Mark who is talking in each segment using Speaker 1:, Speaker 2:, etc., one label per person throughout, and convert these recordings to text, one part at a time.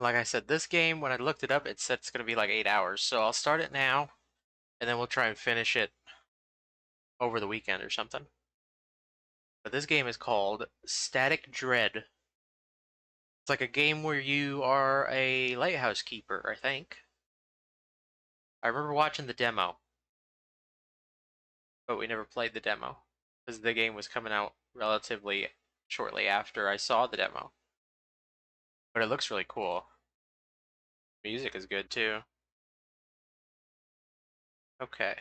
Speaker 1: Like I said, this game, when I looked it up, it said it's going to be like 8 hours. So I'll start it now, and then we'll try and finish it over the weekend or something. But this game is called Static Dread. It's like a game where you are a lighthouse keeper, I think. I remember watching the demo, but we never played the demo because the game was coming out relatively shortly after I saw the demo. But it looks really cool. Music is good too. Okay,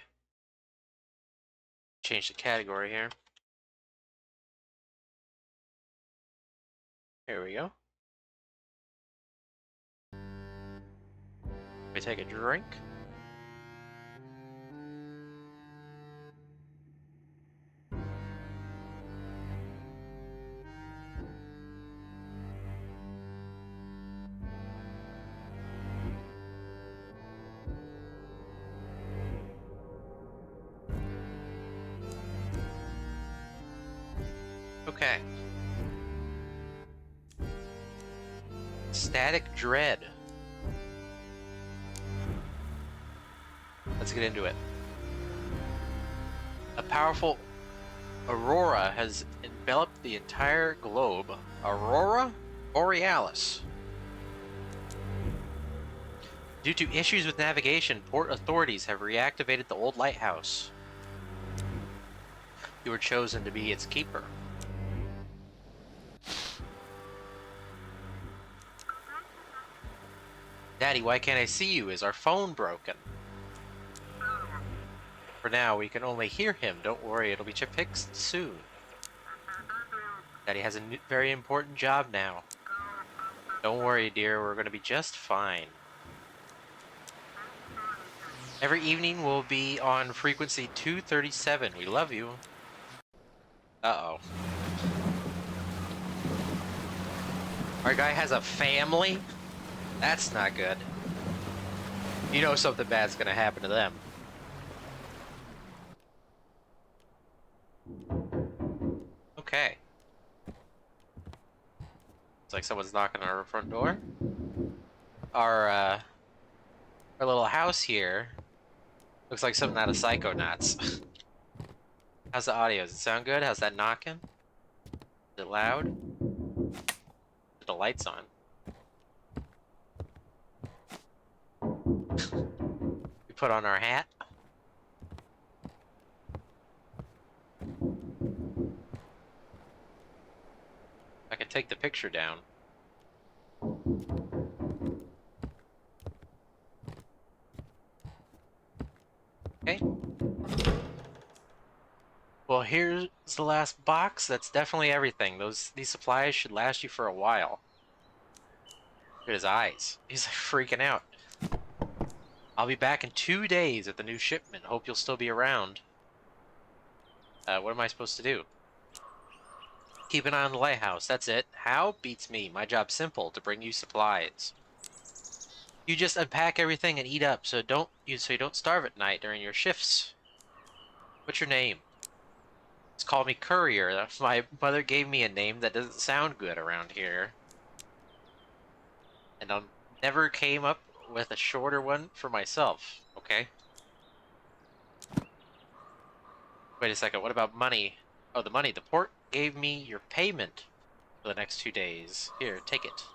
Speaker 1: change the category here. Here we go. We take a drink. Okay. Static Dread. Let's get into it. A powerful aurora has enveloped the entire globe. Aurora Borealis. Due to issues with navigation, port authorities have reactivated the old lighthouse. You were chosen to be its keeper. Daddy, why can't I see you? Is our phone broken? For now, we can only hear him. Don't worry, it'll be fixed soon. Daddy has a very important job now. Don't worry, dear, we're gonna be just fine. Every evening we'll be on frequency 237. We love you. Uh-oh. Our guy has a family? That's not good. You know something bad's gonna happen to them. Okay. It's like someone's knocking on our front door. Our little house here looks like something out of Psychonauts. How's the audio? Does it sound good? How's that knocking? Is it loud? Are the lights on? We put on our hat. I can take the picture down. Okay. Well, here's the last box. That's definitely everything. These supplies should last you for a while. Look at his eyes. He's like freaking out. I'll be back in 2 days at the new shipment. Hope you'll still be around. What am I supposed to do? Keep an eye on the lighthouse. That's it. How? Beats me. My job's simple, to bring you supplies. You just unpack everything and eat up, so you don't starve at night during your shifts. What's your name? It's called me Courier. My mother gave me a name that doesn't sound good around here. And I never came up with a shorter one for myself, okay? Wait a second, what about money? Oh, the money. The port gave me your payment for the next 2 days. Here, take it.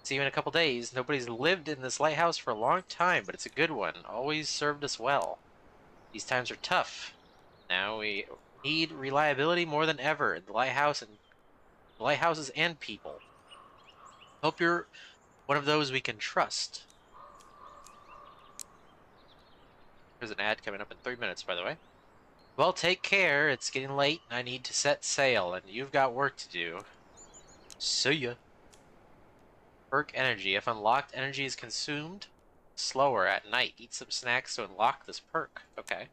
Speaker 1: See you in a couple days. Nobody's lived in this lighthouse for a long time, but it's a good one. Always served us well. These times are tough. Now we need reliability more than ever in the lighthouses and people. Hope you're one of those we can trust. There's an ad coming up in 3 minutes, by the way. Well, take care. It's getting late, and I need to set sail, and you've got work to do. See ya. Perk energy. If unlocked, energy is consumed slower at night. Eat some snacks to unlock this perk. Okay.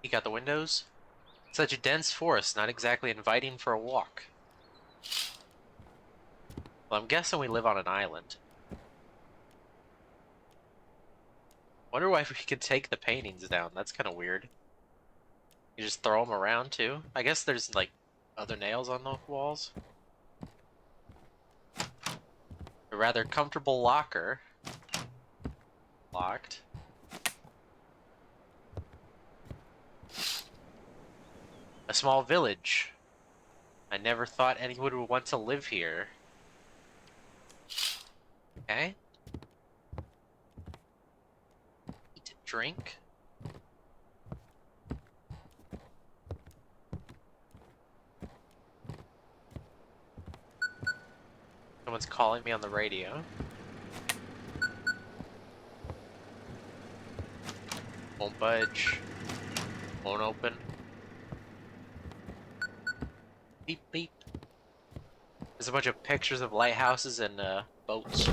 Speaker 1: You got the windows? Such a dense forest, not exactly inviting for a walk. Well, I'm guessing we live on an island. Wonder why we could take the paintings down. That's kind of weird. You just throw them around too. I guess there's like other nails on the walls. A rather comfortable locker. Locked. A small village. I never thought anyone would want to live here. Okay. Eat, drink. Someone's calling me on the radio. Won't budge. Won't open. Beep beep. There's a bunch of pictures of lighthouses and boats.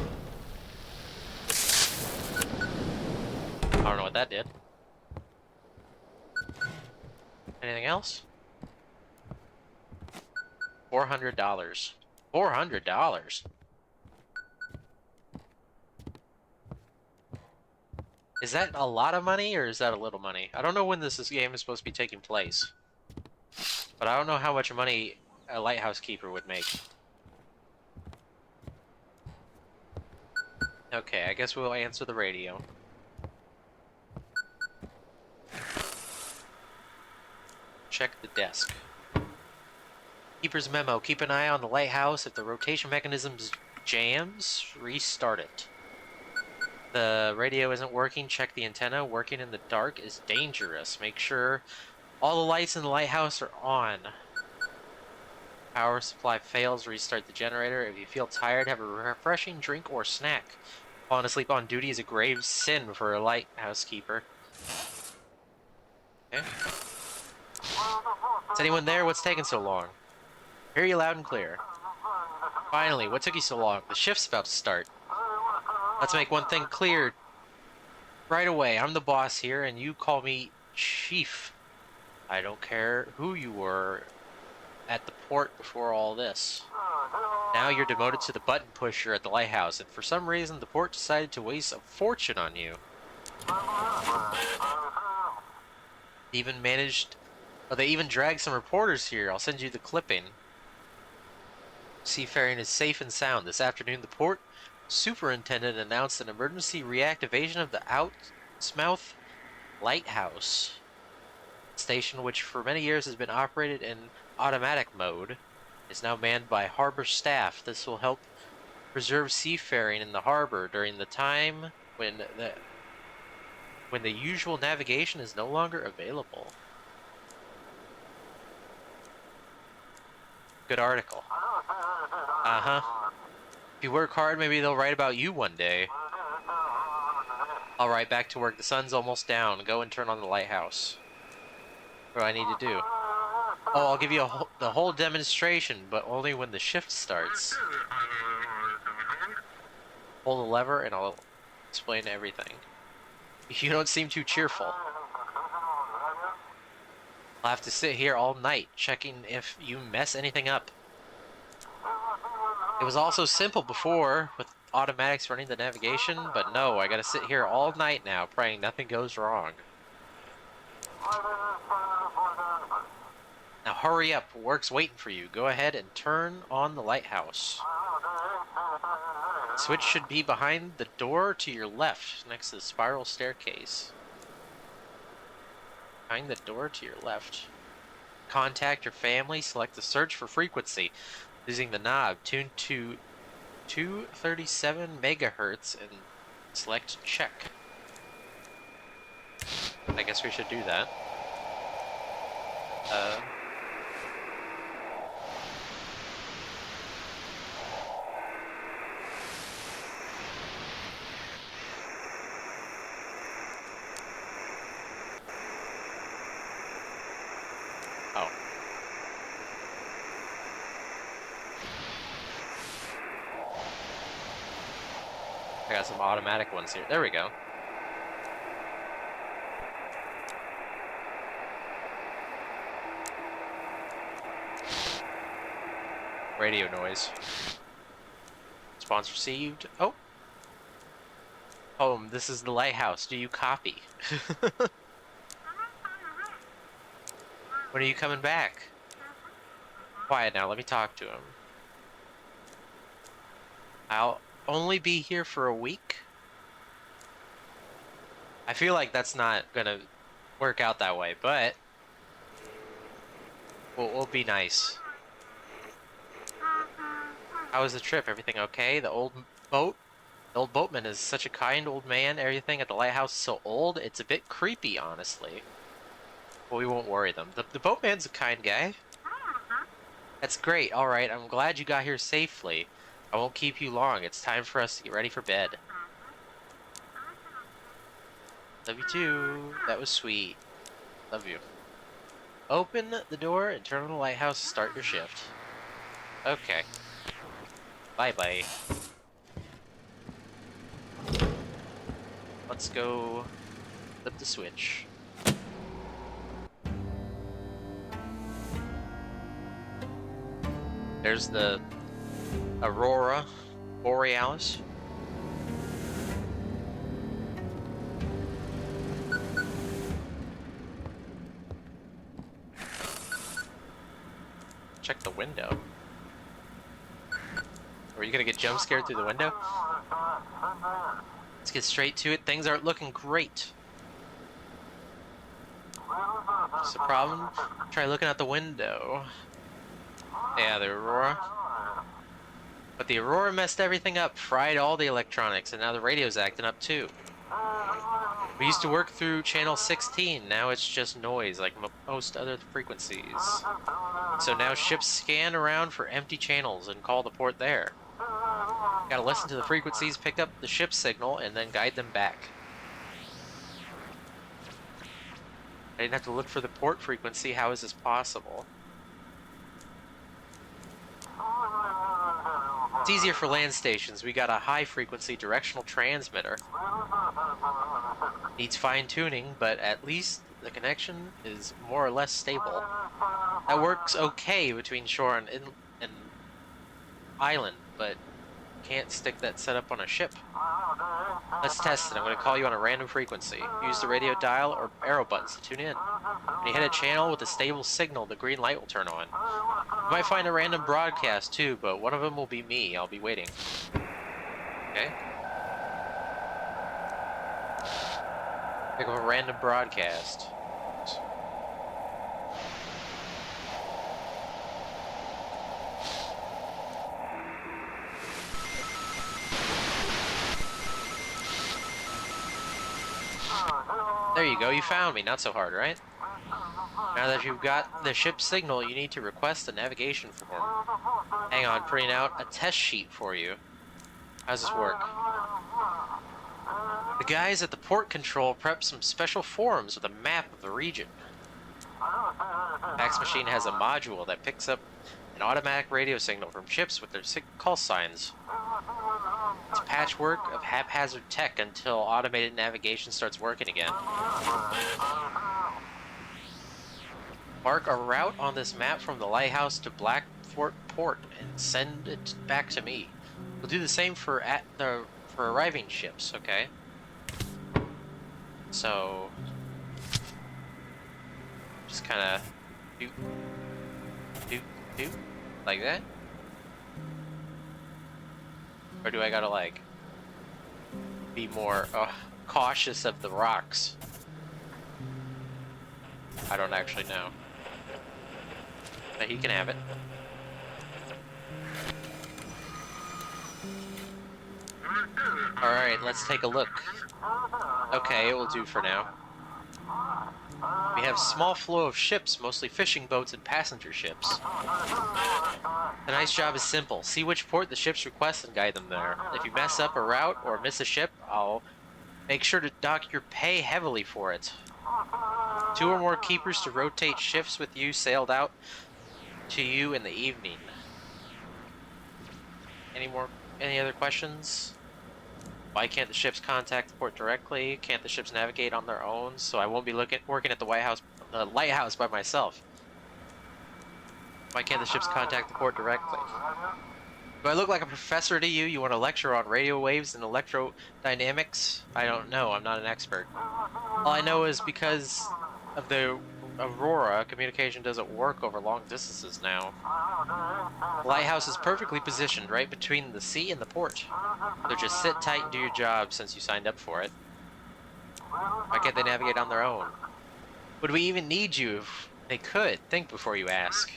Speaker 1: I don't know what that did. Anything else? $400. $400? Is that a lot of money or is that a little money? I don't know when this game is supposed to be taking place. But I don't know how much money a lighthouse keeper would make. Okay, I guess we'll answer the radio. Check the desk. Keeper's memo. Keep an eye on the lighthouse. If the rotation mechanism jams, restart it. The radio isn't working. Check the antenna. Working in the dark is dangerous. Make sure all the lights in the lighthouse are on. Power supply fails. Restart the generator. If you feel tired, have a refreshing drink or snack. Falling asleep on duty is a grave sin for a lighthouse keeper. Okay. Is anyone there? What's taking so long? Hear you loud and clear. Finally, what took you so long? The shift's about to start. Let's make one thing clear right away. I'm the boss here, and you call me Chief. I don't care who you were at the port before all this. Now you're demoted to the button pusher at the lighthouse, and for some reason the port decided to waste a fortune on you. They even dragged some reporters here. I'll send you the clipping. Seafaring is safe and sound. This afternoon, the port superintendent announced an emergency reactivation of the Outsmouth Lighthouse station, which for many years has been operated in automatic mode, is now manned by harbor staff. This will help preserve seafaring in the harbor during the time when the usual navigation is no longer available. Good article. Uh-huh. If you work hard, maybe they'll write about you one day. Alright, back to work. The sun's almost down. Go and turn on the lighthouse. What do I need to do? Oh, I'll give you the whole demonstration, but only when the shift starts. Pull the lever and I'll explain everything. You don't seem too cheerful. I'll have to sit here all night, checking if you mess anything up. It was all so simple before, with automatics running the navigation, but no, I gotta sit here all night now, praying nothing goes wrong. Now hurry up, work's waiting for you. Go ahead and turn on the lighthouse. The switch should be behind the door to your left, next to the spiral staircase. Behind the door to your left. Contact your family, select the search for frequency. Using the knob, tune to 237 megahertz and select check. I guess we should do that. Oh. I got some automatic ones here. There we go. Radio noise. Response received. Oh. Home, this is the lighthouse. Do you copy? When are you coming back? Quiet now, let me talk to him. I'll only be here for a week. I feel like that's not gonna work out that way, but we'll be nice. How was the trip? Everything okay? Boat? The old boatman is such a kind old man. Everything at the lighthouse is so old, it's a bit creepy, honestly. But we won't worry them. The boatman's a kind guy. That's great. All right, I'm glad you got here safely. I won't keep you long. It's time for us to get ready for bed. Love you too. That was sweet. Love you. Open the door and turn on the lighthouse to start your shift. Okay. Bye-bye. Let's go flip the switch. There's the Aurora Borealis. Check the window. Are you gonna get jump scared through the window? Let's get straight to it. Things aren't looking great. What's the problem? Try looking out the window. Yeah, the Aurora. But the Aurora messed everything up, fried all the electronics, and now the radio's acting up too. We used to work through channel 16, now it's just noise like most other frequencies. So now ships scan around for empty channels and call the port there. Gotta listen to the frequencies, pick up the ship's signal, and then guide them back. I didn't have to look for the port frequency, how is this possible? It's easier for land stations, we got a high frequency directional transmitter. Needs fine tuning, but at least the connection is more or less stable. That works okay between shore and island, but can't stick that setup on a ship. Let's test it. I'm going to call you on a random frequency. Use the radio dial or arrow buttons to tune in. When you hit a channel with a stable signal, the green light will turn on. You might find a random broadcast too, but one of them will be me. I'll be waiting. Okay. Pick up a random broadcast. There you go, you found me. Not so hard, right? Now that you've got the ship's signal, you need to request a navigation form. Hang on, printing out a test sheet for you. How does this work? The guys at the port control prepped some special forms with a map of the region. Fax machine has a module that picks up an automatic radio signal from ships with their call signs. It's patchwork of haphazard tech until automated navigation starts working again. Mark a route on this map from the lighthouse to Blackfort Port and send it back to me. We'll do the same for arriving ships, okay? So just kind of doot, doot, doot, like that. Or do I gotta like be more cautious of the rocks? I don't actually know. But he can have it. Alright, let's take a look. Okay, it will do for now. We have small flow of ships, mostly fishing boats and passenger ships. The nice job is simple. See which port the ships request and guide them there. If you mess up a route or miss a ship, I'll make sure to dock your pay heavily for it. 2 or more keepers to rotate shifts with you sailed out to you in the evening. Any other questions? Why can't the ships contact the port directly? Can't the ships navigate on their own? So I won't be working at the lighthouse by myself. Why can't the ships contact the port directly? Do I look like a professor to you? You want to lecture on radio waves and electrodynamics? I don't know. I'm not an expert. All I know is because of the Aurora, communication doesn't work over long distances now. The lighthouse is perfectly positioned right between the sea and the port. So just sit tight and do your job since you signed up for it. Why can't they navigate on their own? Would we even need you if they could? Think before you ask.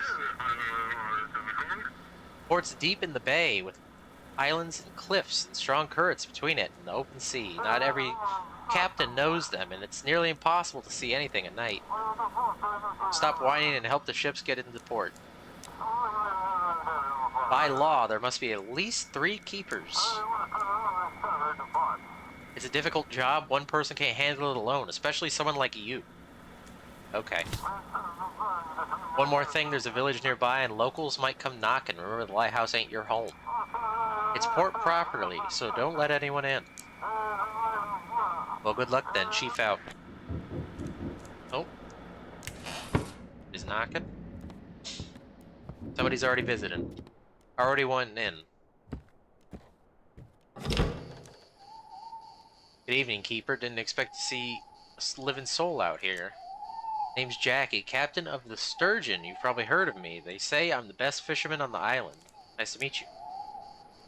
Speaker 1: Port's deep in the bay with islands and cliffs and strong currents between it and the open sea. Not every captain knows them, and it's nearly impossible to see anything at night. Stop whining and help the ships get into port. By law, there must be at least 3 keepers. It's a difficult job. One person can't handle it alone, especially someone like you. Okay. One more thing, there's a village nearby and locals might come knocking. Remember, the lighthouse ain't your home. It's port properly, so don't let anyone in. Well, good luck then. Chief out. Oh. He's knocking. Somebody's already visiting. Already wanting in. Good evening, Keeper. Didn't expect to see a living soul out here. Name's Jackie, captain of the Sturgeon. You've probably heard of me. They say I'm the best fisherman on the island. Nice to meet you.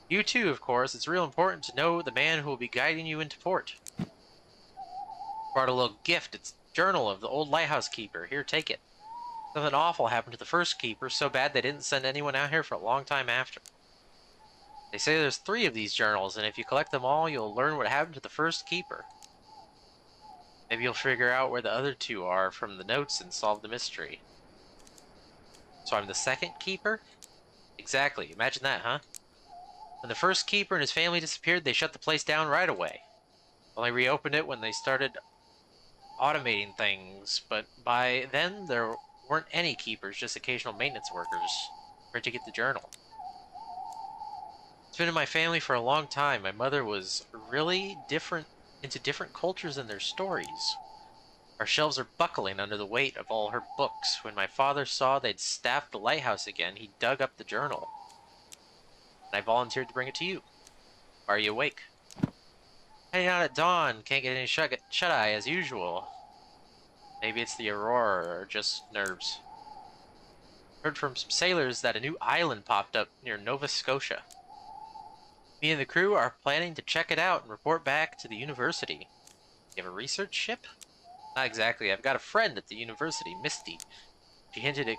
Speaker 1: You too, of course. It's real important to know the man who will be guiding you into port. Brought a little gift. It's a journal of the old lighthouse keeper. Here, take it. Something awful happened to the first keeper, so bad they didn't send anyone out here for a long time after. They say there's 3 of these journals, and if you collect them all, you'll learn what happened to the first keeper. Maybe you'll figure out where the other 2 are from the notes and solve the mystery. So I'm the second keeper? Exactly. Imagine that, huh? When the first keeper and his family disappeared, they shut the place down right away. Only reopened it when they started automating things, but by then there weren't any keepers, just occasional maintenance workers. Where to get the journal? It's been in my family for a long time. My mother was really into different cultures and their stories. Our shelves are buckling under the weight of all her books. When my father saw they'd staffed the lighthouse again, he dug up the journal. And I volunteered to bring it to you. Are you awake? Heading out at dawn. Can't get any shut-eye as usual. Maybe it's the Aurora or just nerves. Heard from some sailors that a new island popped up near Nova Scotia. Me and the crew are planning to check it out and report back to the university. You have a research ship? Not exactly. I've got a friend at the university, Misty. She hinted it'd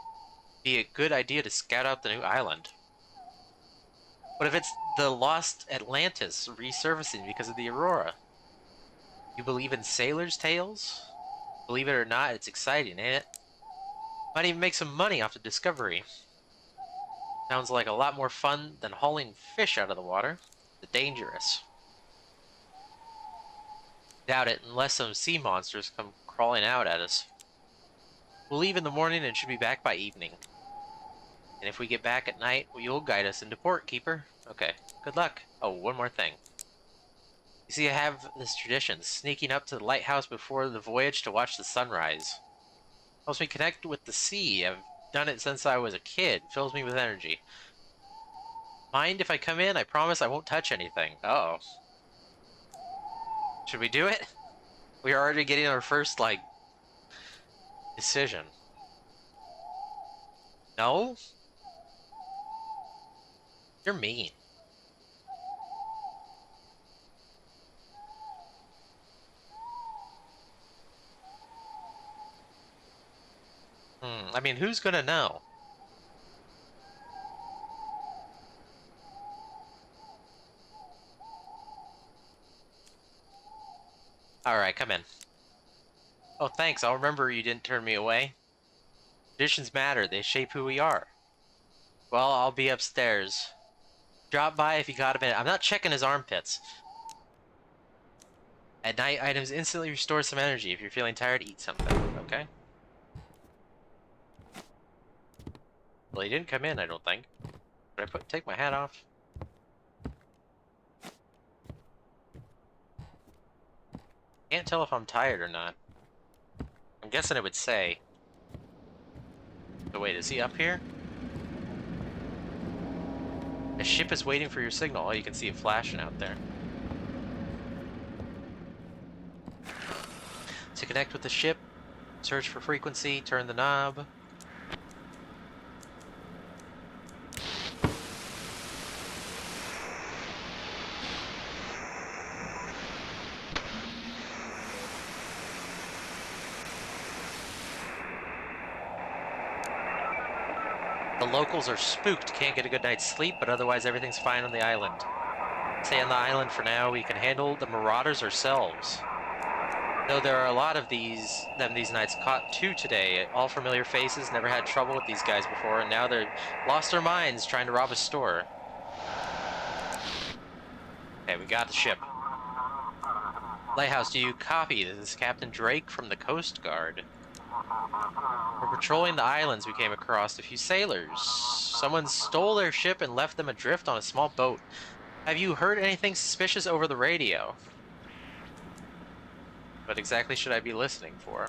Speaker 1: be a good idea to scout out the new island. What if it's the lost Atlantis resurfacing because of the Aurora? You believe in sailors' tales? Believe it or not, it's exciting, ain't it? Might even make some money off the discovery. Sounds like a lot more fun than hauling fish out of the water. It's dangerous. Doubt it, unless some sea monsters come crawling out at us. We'll leave in the morning and should be back by evening. And if we get back at night, well, you'll guide us into port, Keeper. Okay, good luck. Oh, one more thing. You see, I have this tradition, sneaking up to the lighthouse before the voyage to watch the sunrise. Helps me connect with the sea. I've done it since I was a kid. Fills me with energy. Mind if I come in? I promise I won't touch anything. Uh-oh. Should we do it? We are already getting our first, decision. No? You're mean. I mean, who's gonna know? Alright, come in. Oh, thanks. I'll remember you didn't turn me away. Traditions matter. They shape who we are. Well, I'll be upstairs. Drop by if you got a minute. I'm not checking his armpits. At night, items instantly restore some energy. If you're feeling tired, eat something. Okay? Well, he didn't come in, I don't think. Did I take my hat off? Can't tell if I'm tired or not. I'm guessing it would say. So wait, is he up here? A ship is waiting for your signal. Oh, you can see it flashing out there. To connect with the ship, Search for frequency, turn the knob. The locals are spooked, can't get a good night's sleep, but otherwise everything's fine on the island. Stay on the island for now, we can handle the marauders ourselves. Though there are a lot of these nights, caught two today. All familiar faces, never had trouble with these guys before, and now they're lost their minds trying to rob a store. Okay, we got the ship. Lighthouse, do you copy? This is Captain Drake from the Coast Guard. We're patrolling the islands. We came across a few sailors. Someone stole their ship and left them adrift on a small boat. Have you heard anything suspicious over the radio? What exactly should I be listening for?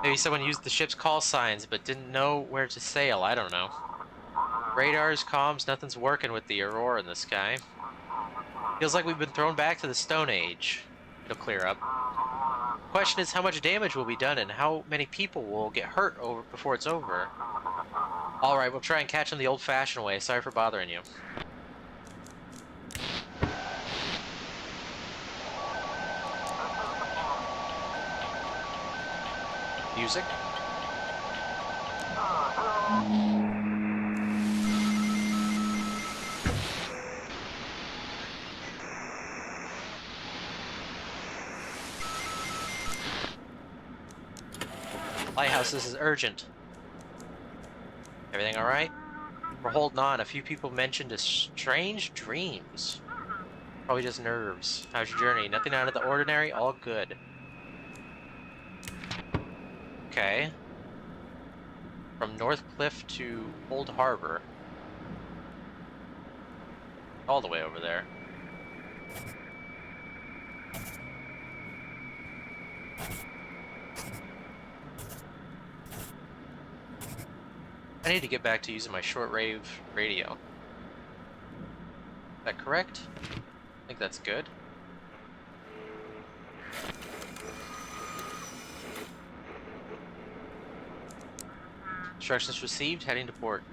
Speaker 1: Maybe someone used the ship's call signs but didn't know where to sail. I don't know. Radars, comms, nothing's working with the aurora in the sky. Feels like we've been thrown back to the Stone Age. It'll clear up. Question is how much damage will be done and how many people will get hurt before it's over. Alright, we'll try and catch them the old-fashioned way. Sorry for bothering you. Music. Lighthouse, this is urgent. Everything alright? We're holding on. A few people mentioned strange dreams. Probably just nerves. How's your journey? Nothing out of the ordinary? All good. Okay. From North Cliff to Old Harbor. All the way over there. I need to get back to using my shortwave radio. Is that correct? I think that's good. Instructions received, heading to port.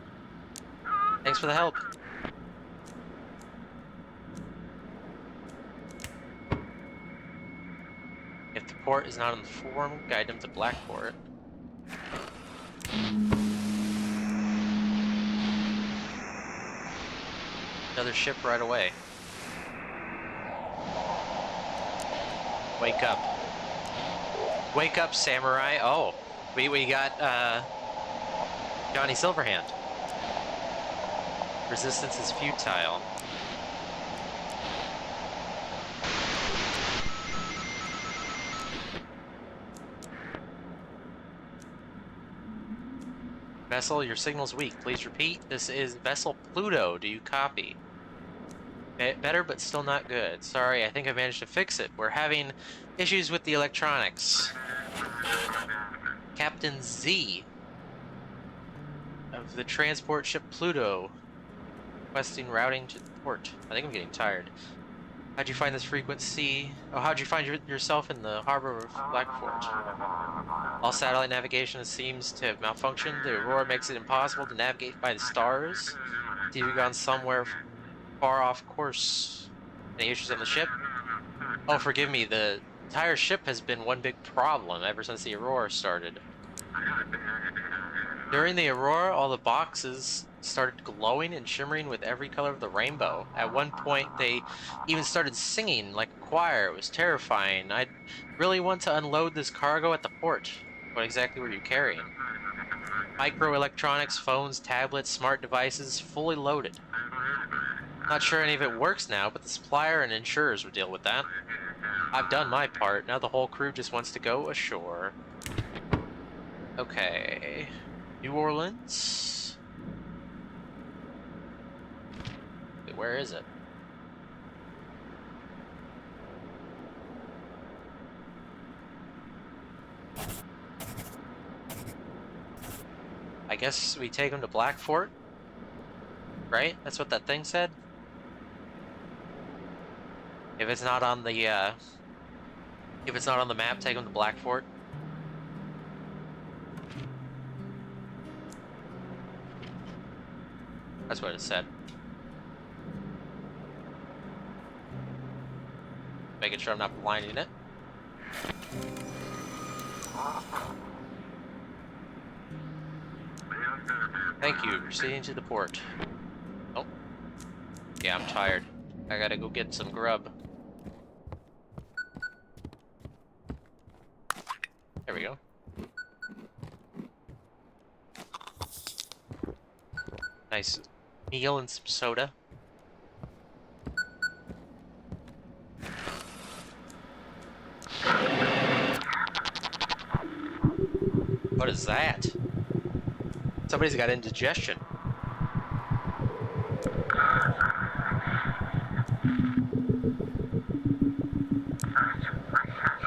Speaker 1: Thanks for the help. If the port is not on the form, guide them to Blackport. Another ship right away. Wake up. Wake up, samurai. Oh, we got Johnny Silverhand. Resistance is futile. Vessel, your signal's weak. Please repeat. This is Vessel Pluto. Do you copy? Better, but still not good. Sorry, I think I managed to fix it. We're having issues with the electronics. Captain Z of the transport ship Pluto, requesting routing to the port. I think I'm getting tired. How'd you find this frequency? Oh, how'd you find yourself in the harbor of Blackport? All satellite navigation seems to have malfunctioned. The aurora makes it impossible to navigate by the stars. You've gone somewhere far off course. Any issues on the ship? Oh, forgive me. The entire ship has been one big problem ever since the aurora started. During the aurora, all the boxes started glowing and shimmering with every color of the rainbow. At one point, they even started singing like a choir. It was terrifying. I really want to unload this cargo at the port. What exactly were you carrying? Microelectronics, phones, tablets, smart devices, fully loaded. Not sure any of it works now, but the supplier and insurers would deal with that. I've done my part. Now the whole crew just wants to go ashore. Okay. New Orleans. Wait, where is it? I guess we take them to Blackport, right? That's what that thing said. If it's not on the map, take them to Blackport. That's what it said. Making sure I'm not blinding it. Thank you. Proceeding to the port. Oh. Yeah, I'm tired. I gotta go get some grub. There we go. Nice meal and some soda. What is that? Somebody's got indigestion.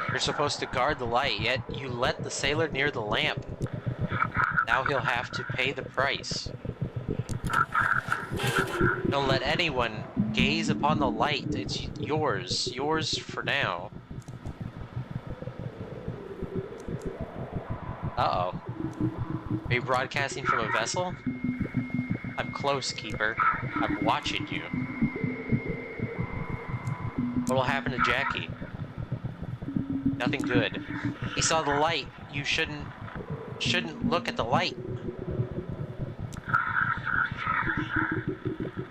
Speaker 1: You're supposed to guard the light, yet you let the sailor near the lamp. Now he'll have to pay the price. Don't let anyone gaze upon the light. It's yours. Yours for now. Uh-oh. Are you broadcasting from a vessel? I'm close, Keeper. I'm watching you. What'll happen to Jackie? Nothing good. He saw the light. You shouldn't look at the light.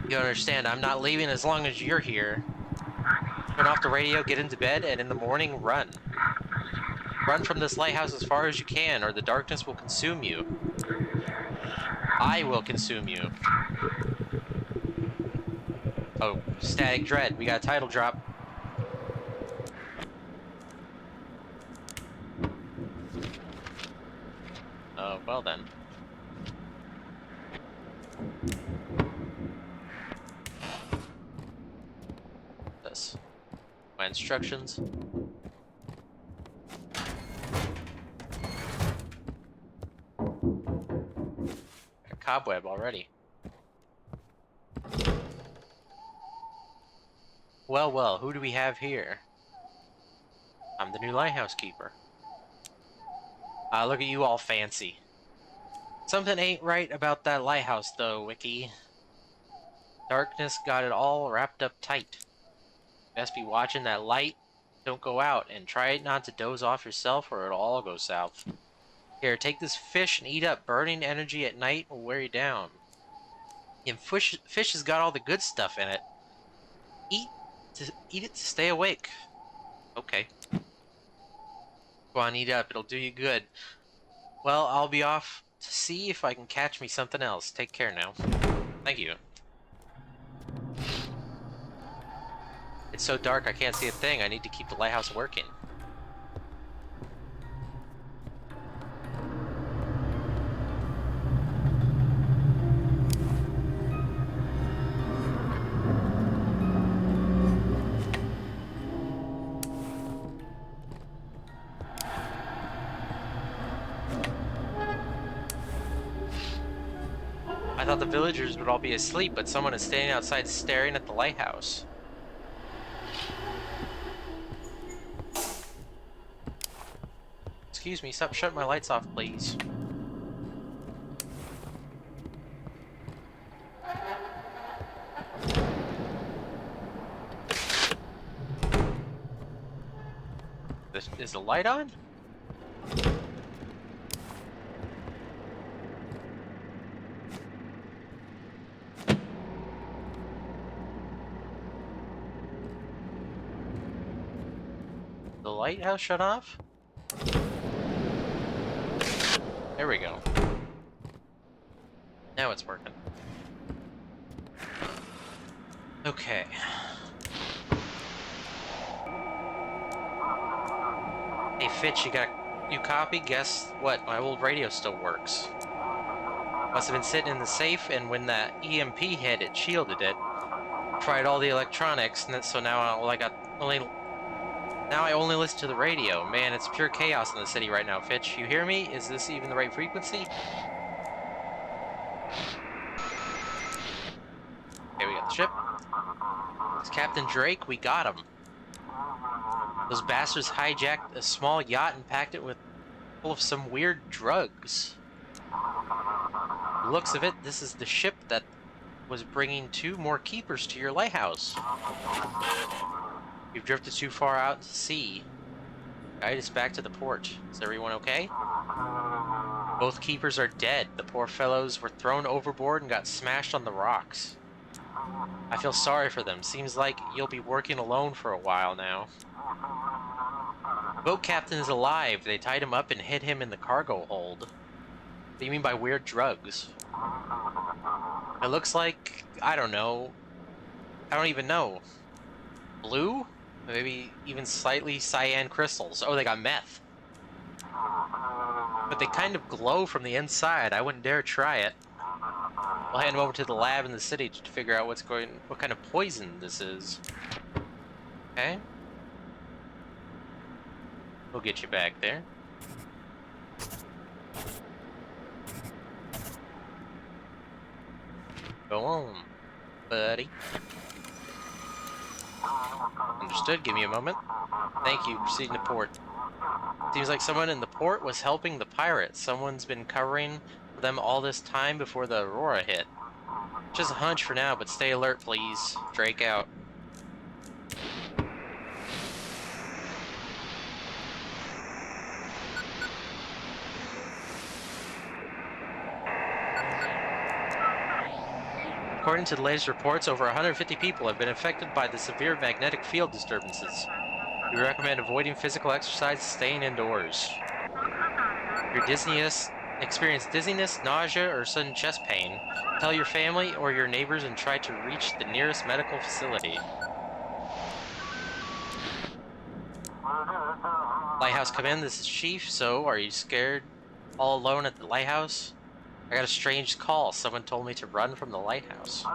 Speaker 1: You understand, I'm not leaving as long as you're here. Turn off the radio, get into bed, and in the morning, run. Run from this lighthouse as far as you can, or the darkness will consume you. I will consume you. Oh, Static Dread, we got a title drop. Oh, well then. This. My instructions. A cobweb already. Well, well, who do we have here? I'm the new lighthouse keeper. Look at you all fancy. Something ain't right about that lighthouse though, Wiki. Darkness got it all wrapped up tight. Best be watching that light. Don't go out, and try not to doze off yourself or it'll all go south. Here, take this fish and eat up. Burning energy at night will wear you down. And fish has got all the good stuff in it. Eat it to stay awake. Okay. Go on, eat up. It'll do you good. Well, I'll be off to see if I can catch me something else. Take care now. Thank you. It's so dark I can't see a thing. I need to keep the lighthouse working. I thought the villagers would all be asleep, but someone is standing outside staring at the lighthouse. Excuse me, stop shutting my lights off, please. Is the light on? The lighthouse shut off? There we go. Now it's working. Okay. Hey Fitch, you copy? Guess what? My old radio still works. Must have been sitting in the safe, and when that EMP hit, it shielded it. Tried all the electronics, and so now I only listen to the radio. Man, it's pure chaos in the city right now, Fitch. You hear me? Is this even the right frequency? Okay, we got the ship. It's Captain Drake. We got him. Those bastards hijacked a small yacht and packed it full of some weird drugs. The looks of it, this is the ship that was bringing 2 more keepers to your lighthouse. You've drifted too far out to sea. Guide us back to the port. Is everyone okay? Both keepers are dead. The poor fellows were thrown overboard and got smashed on the rocks. I feel sorry for them. Seems like you'll be working alone for a while now. The boat captain is alive. They tied him up and hid him in the cargo hold. What do you mean by weird drugs? It looks like, I don't know. I don't even know. Blue? Maybe even slightly cyan crystals. Oh, they got meth. But they kind of glow from the inside. I wouldn't dare try it. We'll hand them over to the lab in the city to figure out what kind of poison this is. Okay. We'll get you back there. Go on, buddy. Understood. Give me a moment. Thank you. Proceeding to port. Seems like someone in the port was helping the pirates. Someone's been covering for them all this time before the Aurora hit. Just a hunch for now, but stay alert, please. Drake out. According to the latest reports, over 150 people have been affected by the severe magnetic field disturbances. We recommend avoiding physical exercise and staying indoors. If you experience dizziness, nausea, or sudden chest pain, tell your family or your neighbors and try to reach the nearest medical facility. Lighthouse Command, this is Chief. So, are you scared all alone at the lighthouse? I got a strange call. Someone told me to run from the lighthouse.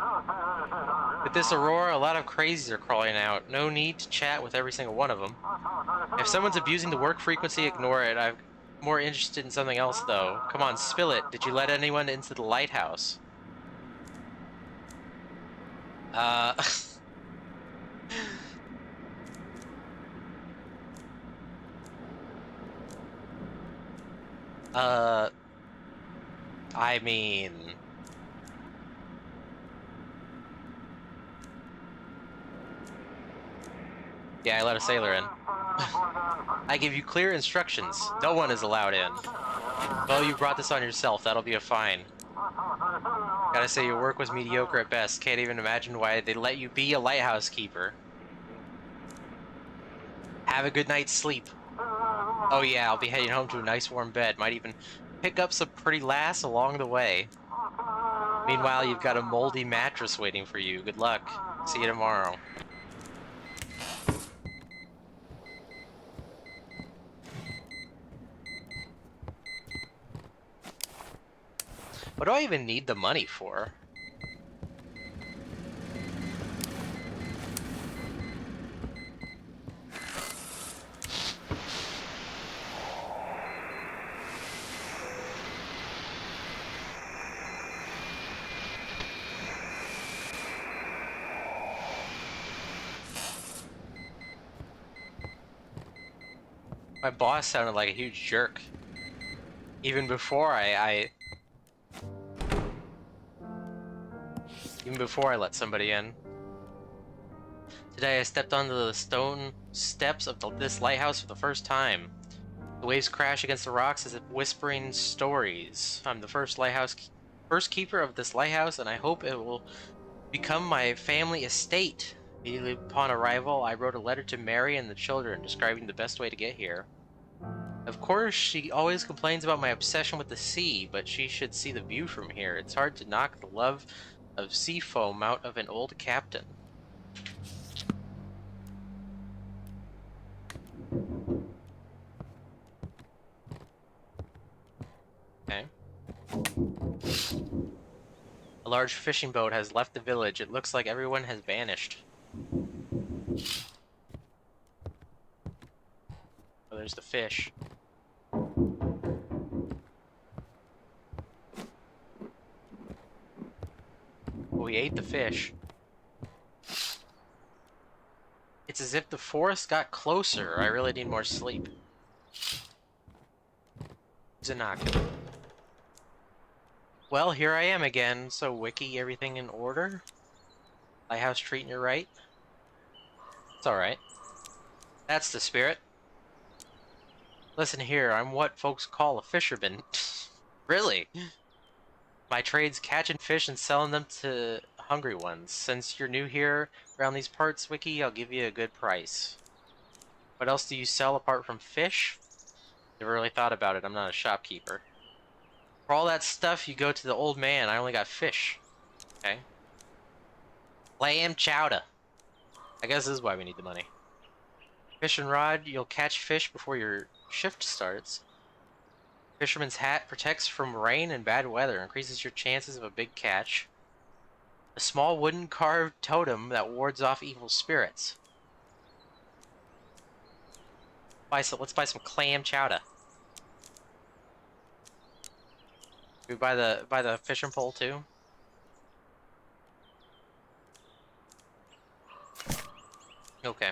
Speaker 1: With this Aurora, a lot of crazies are crawling out. No need to chat with every single one of them. If someone's abusing the work frequency, ignore it. I'm more interested in something else, though. Come on, spill it. Did you let anyone into the lighthouse? I mean... Yeah, I let a sailor in. I give you clear instructions. No one is allowed in. Well, you brought this on yourself. That'll be a fine. Gotta say, your work was mediocre at best. Can't even imagine why they let you be a lighthouse keeper. Have a good night's sleep. Oh yeah, I'll be heading home to a nice warm bed. Might even pick up some pretty lass along the way. Meanwhile, you've got a moldy mattress waiting for you. Good luck. See you tomorrow. What do I even need the money for? My boss sounded like a huge jerk. Even before Even before I let somebody in. Today I stepped onto the stone steps of this lighthouse for the first time. The waves crash against the rocks as if whispering stories. I'm the first keeper of this lighthouse, and I hope it will become my family estate. Immediately upon arrival, I wrote a letter to Mary and the children describing the best way to get here. Of course, she always complains about my obsession with the sea, but she should see the view from here. It's hard to knock the love of sea foam out of an old captain. Okay. A large fishing boat has left the village. It looks like everyone has vanished. Oh, there's the fish. We ate the fish. It's as if the forest got closer. I really need more sleep. Zanaki. Well, here I am again. So, Wiki, everything in order? Lighthouse treating you right? It's alright. That's the spirit. Listen here, I'm what folks call a fisherman. Really? My trade's catching fish and selling them to hungry ones. Since you're new here around these parts, Wiki, I'll give you a good price. What else do you sell apart from fish? Never really thought about it. I'm not a shopkeeper. For all that stuff, you go to the old man. I only got fish. Okay. Lamb chowder. I guess this is why we need the money. Fishing rod, you'll catch fish before your shift starts. Fisherman's hat protects from rain and bad weather, increases your chances of a big catch. A small wooden carved totem that wards off evil spirits. Let's buy some clam chowder. We buy the fishing pole too. Okay.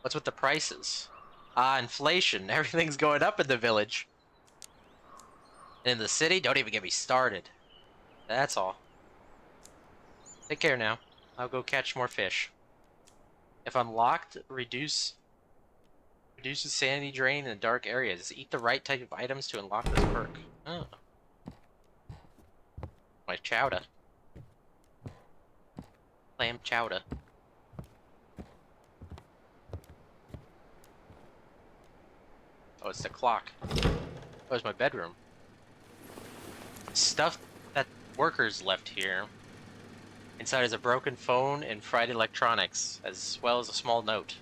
Speaker 1: What's with the prices? Ah, inflation. Everything's going up in the village. And in the city, don't even get me started. That's all. Take care now. I'll go catch more fish. If unlocked, reduces sanity drain in dark areas. Eat the right type of items to unlock this perk. Oh. My chowder. Lamb chowder. Oh, it's the clock. Oh, it's my bedroom. Stuff that workers left here. Inside is a broken phone and fried electronics, as well as a small note.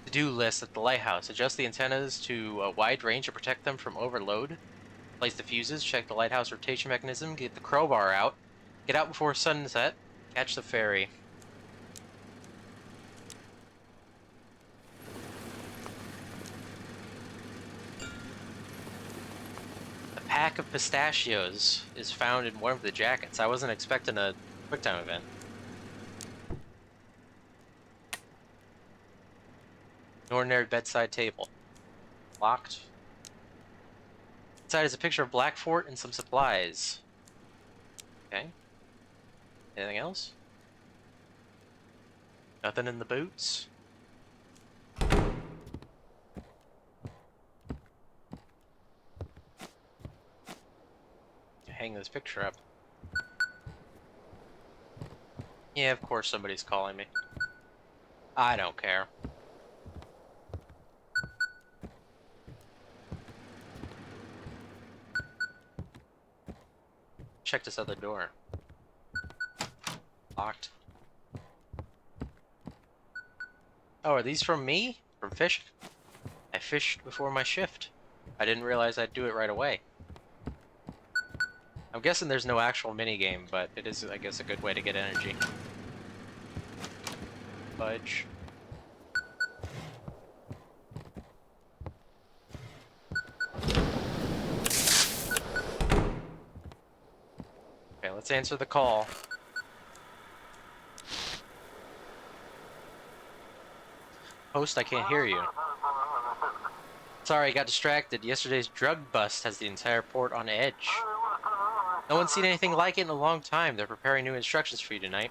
Speaker 1: To-do list at the lighthouse. Adjust the antennas to a wide range to protect them from overload. Place the fuses, check the lighthouse rotation mechanism, get the crowbar out, get out before sunset, catch the ferry. A pack of pistachios is found in one of the jackets. I wasn't expecting a QuickTime event. An ordinary bedside table. Locked. Inside is a picture of Black Fort and some supplies. Okay. Anything else? Nothing in the boots? Hang this picture up. Yeah, of course somebody's calling me. I don't care. Check this other door. Locked. Oh, are these from me? From fishing? I fished before my shift. I didn't realize I'd do it right away. I'm guessing there's no actual minigame, but it is, I guess, a good way to get energy. Fudge. Okay, let's answer the call. Host, I can't hear you. Sorry, I got distracted. Yesterday's drug bust has the entire port on edge. No one's seen anything like it in a long time. They're preparing new instructions for you tonight.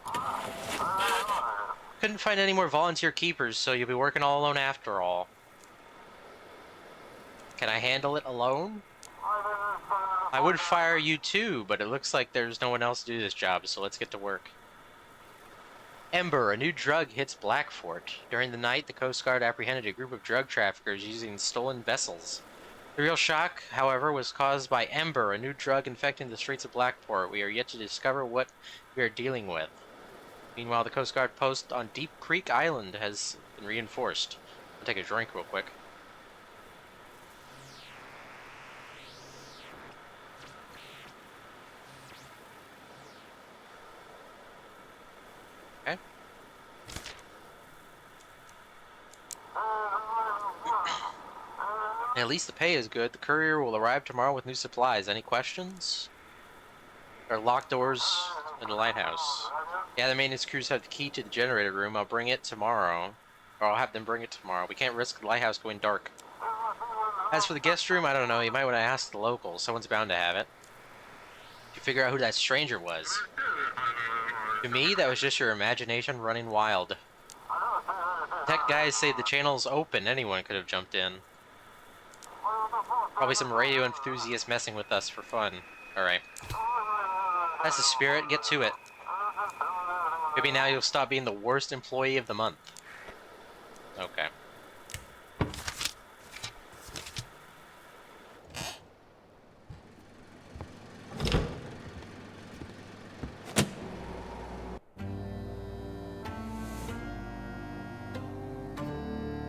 Speaker 1: Couldn't find any more volunteer keepers, so you'll be working all alone after all. Can I handle it alone? I would fire you too, but it looks like there's no one else to do this job, so let's get to work. Ember, a new drug hits Blackfort. During the night, the Coast Guard apprehended a group of drug traffickers using stolen vessels. The real shock, however, was caused by Ember, a new drug infecting the streets of Blackport. We are yet to discover what we are dealing with. Meanwhile, the Coast Guard post on Deep Creek Island has been reinforced. I'll take a drink real quick. Okay. At least the pay is good. The courier will arrive tomorrow with new supplies. Any questions? There are locked doors in the lighthouse. Yeah, the maintenance crews have the key to the generator room. I'll bring it tomorrow. Or I'll have them bring it tomorrow. We can't risk the lighthouse going dark. As for the guest room, I don't know. You might want to ask the locals. Someone's bound to have it. figure out who that stranger was. To me, that was just your imagination running wild. Tech guys say the channel's open, anyone could have jumped in. Probably some radio enthusiasts messing with us for fun. Alright. That's the spirit, get to it. Maybe now you'll stop being the worst employee of the month. Okay.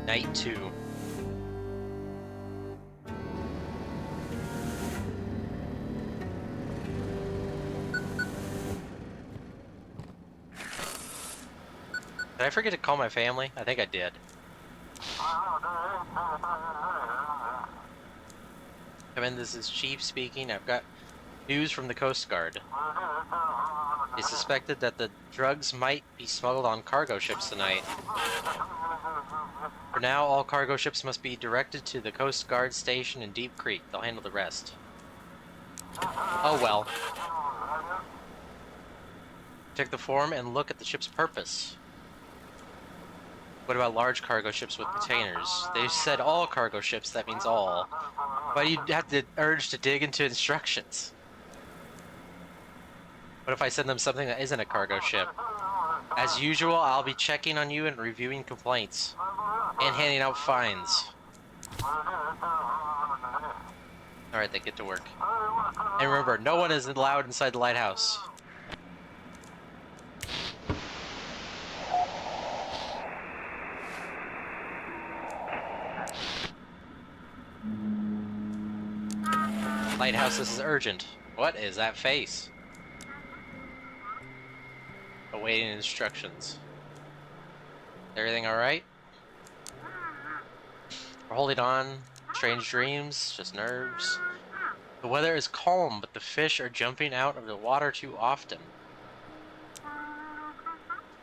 Speaker 1: Night 2. Did I forget to call my family? I think I did. Come in, this is Chief speaking. I've got news from the Coast Guard. They suspected that the drugs might be smuggled on cargo ships tonight. For now, all cargo ships must be directed to the Coast Guard station in Deep Creek. They'll handle the rest. Oh well. Check the form and look at the ship's purpose. What about large cargo ships with containers? They said all cargo ships, that means all. Why do you have the urge to dig into instructions? What if I send them something that isn't a cargo ship? As usual, I'll be checking on you and reviewing complaints. And handing out fines. Alright, they get to work. And remember, no one is allowed inside the lighthouse. Lighthouse, this is urgent. What is that face? Awaiting instructions. Everything alright? We're holding on. Strange dreams, just nerves. The weather is calm, but the fish are jumping out of the water too often.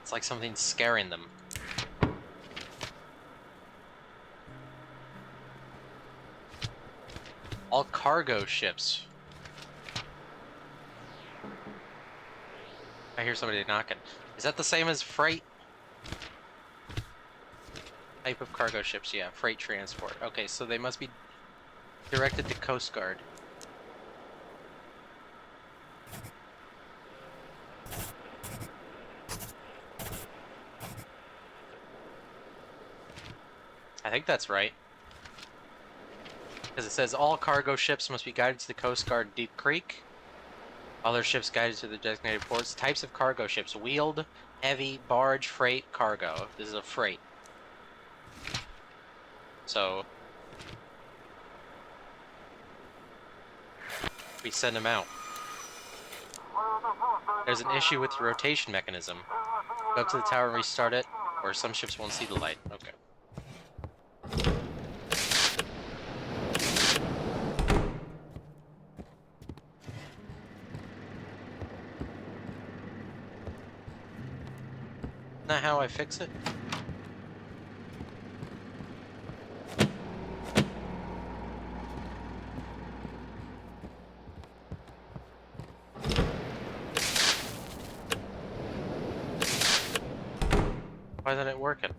Speaker 1: It's like something's scaring them. All cargo ships. I hear somebody knocking. Is that the same as freight? Type of cargo ships, yeah, freight transport. Okay, so they must be directed to Coast Guard. I think that's right. Because it says all cargo ships must be guided to the Coast Guard Deep Creek. Other ships guided to the designated ports. Types of cargo ships: wheeled, heavy, barge, freight, cargo. This is a freight. So we send them out. There's an issue with the rotation mechanism. Go up to the tower and restart it, or some ships won't see the light. Okay. Not how I fix it. Why isn't it working?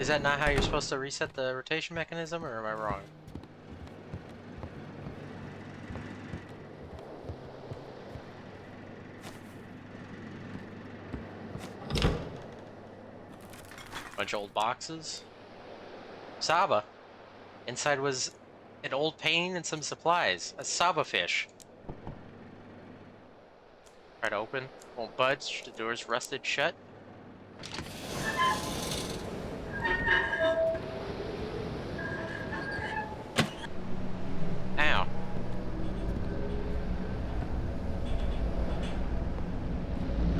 Speaker 1: Is that not how you're supposed to reset the rotation mechanism, or am I wrong? Bunch of old boxes. Saba. Inside was an old painting and some supplies. A Saba fish. Try to open. Won't budge. The door's rusted shut. Ow.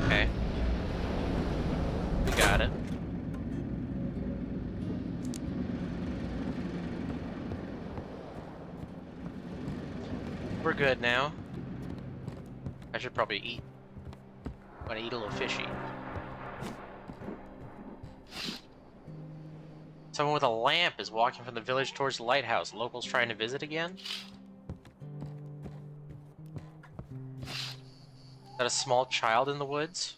Speaker 1: Okay. We got it. We're good now. I should probably eat. I'm gonna eat a little fishy. Someone with a lamp is walking from the village towards the lighthouse. Locals trying to visit again? Is that a small child in the woods?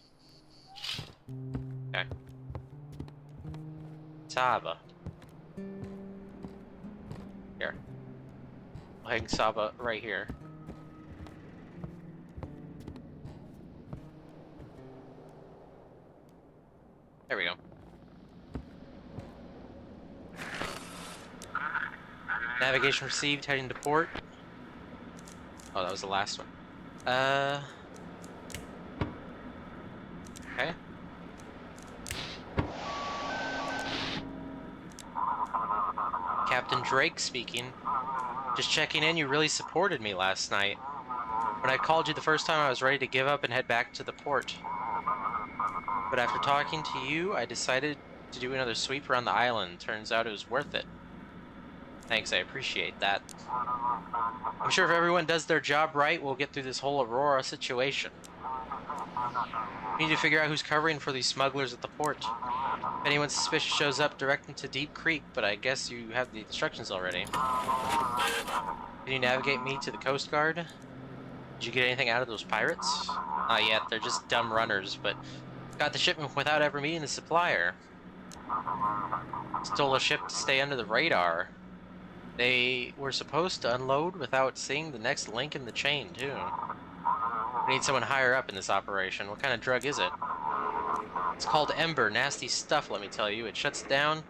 Speaker 1: Okay. Saba. Here. I'll hang Saba right here. There we go. Navigation received, heading to port. Oh, that was the last one. Okay. Captain Drake speaking. Just checking in, you really supported me last night. When I called you the first time, I was ready to give up and head back to the port. But after talking to you, I decided to do another sweep around the island. Turns out it was worth it. Thanks, I appreciate that. I'm sure if everyone does their job right, we'll get through this whole Aurora situation. We need to figure out who's covering for these smugglers at the port. If anyone suspicious shows up, direct them to Deep Creek, but I guess you have the instructions already. Can you navigate me to the Coast Guard? Did you get anything out of those pirates? Not yet, they're just dumb runners, but got the shipment without ever meeting the supplier. Stole a ship to stay under the radar. They were supposed to unload without seeing the next link in the chain, too. We need someone higher up in this operation. What kind of drug is it? It's called Ember. Nasty stuff, let me tell you. It shuts down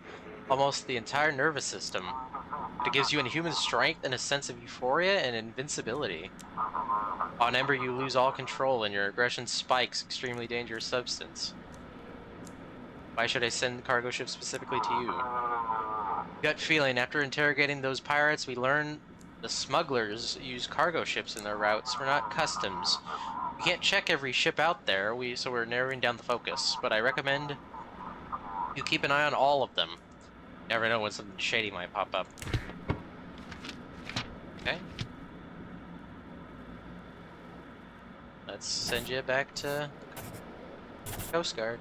Speaker 1: almost the entire nervous system. It gives you inhuman strength and a sense of euphoria and invincibility. On Ember, you lose all control and your aggression spikes. Extremely dangerous substance. Why should I send cargo ships specifically to you? Gut feeling. After interrogating those pirates, we learned the smugglers use cargo ships in their routes. We're not customs. We can't check every ship out there, so we're narrowing down the focus. But I recommend you keep an eye on all of them. Never know when something shady might pop up. Okay. Let's send you back to Coast Guard.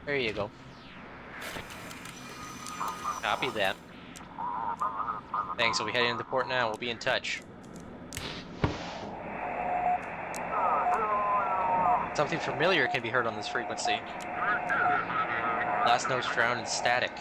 Speaker 1: There you go. Copy that. Thanks, we'll be heading into port now. We'll be in touch. Something familiar can be heard on this frequency. Last notes drowned in static.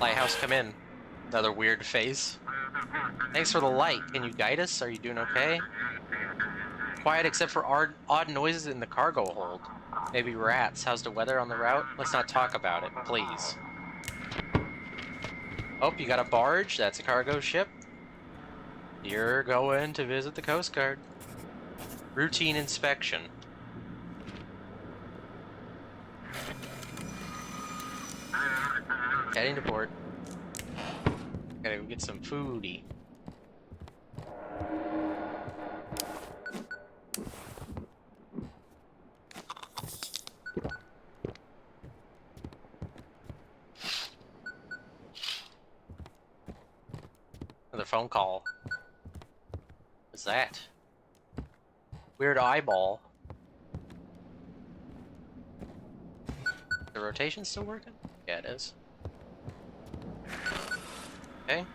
Speaker 1: Lighthouse, come in. Another weird face. Thanks for the light. Can you guide us? Are you doing okay? Quiet except for odd noises in the cargo hold. Maybe rats. How's the weather on the route? Let's not talk about it, please. Oh, you got a barge? That's a cargo ship. You're going to visit the Coast Guard. Routine inspection. Heading to port. Gotta go get some foodie. Another phone call. What's that? Weird eyeball. The rotation still working? Yeah, it is. Okay.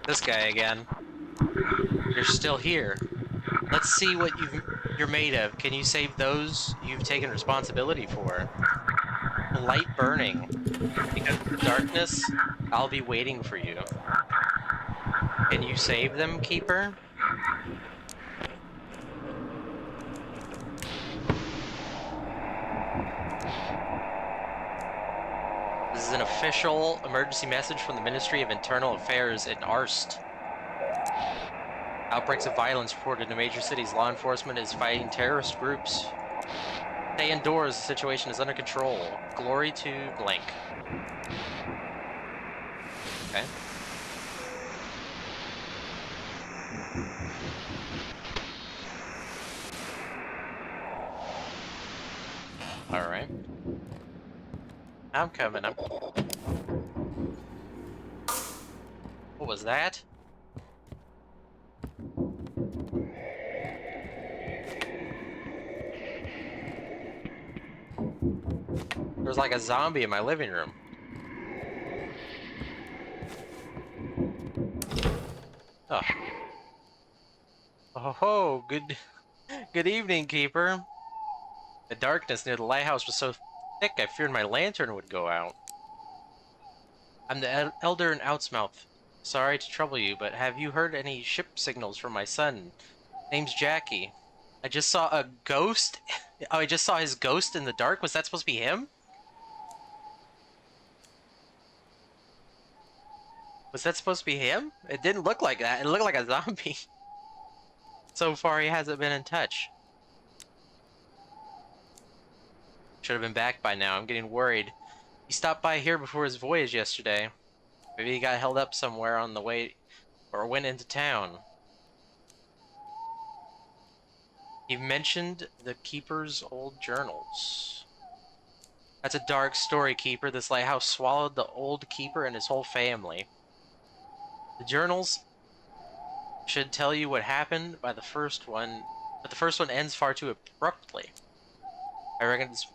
Speaker 1: This guy again. You're still here. Let's see what you're made of. Can you save those you've taken responsibility for? Light burning. Because of the darkness, I'll be waiting for you. Can you save them, Keeper? This is an official emergency message from the Ministry of Internal Affairs in Arst. Outbreaks of violence reported in major cities. Law enforcement is fighting terrorist groups. Stay indoors. The situation is under control. Glory to blank. Okay. Alright. I'm coming. What was that? There was like a zombie in my living room. Oh. Oh ho, good evening, Keeper. The darkness near the lighthouse was so thick I feared my lantern would go out. I'm the elder in Outsmouth. Sorry to trouble you, but have you heard any ship signals from my son? Name's Jackie. I just saw a ghost. Oh, I just saw his ghost in the dark. Was that supposed to be him? Was that supposed to be him? It didn't look like that. It looked like a zombie. So far, he hasn't been in touch. Should have been back by now. I'm getting worried. He stopped by here before his voyage yesterday. Maybe he got held up somewhere on the way or went into town. He mentioned the Keeper's old journals. That's a dark story, Keeper. This lighthouse swallowed the old Keeper and his whole family. The journals should tell you what happened by the first one, but the first one ends far too abruptly. I reckon it's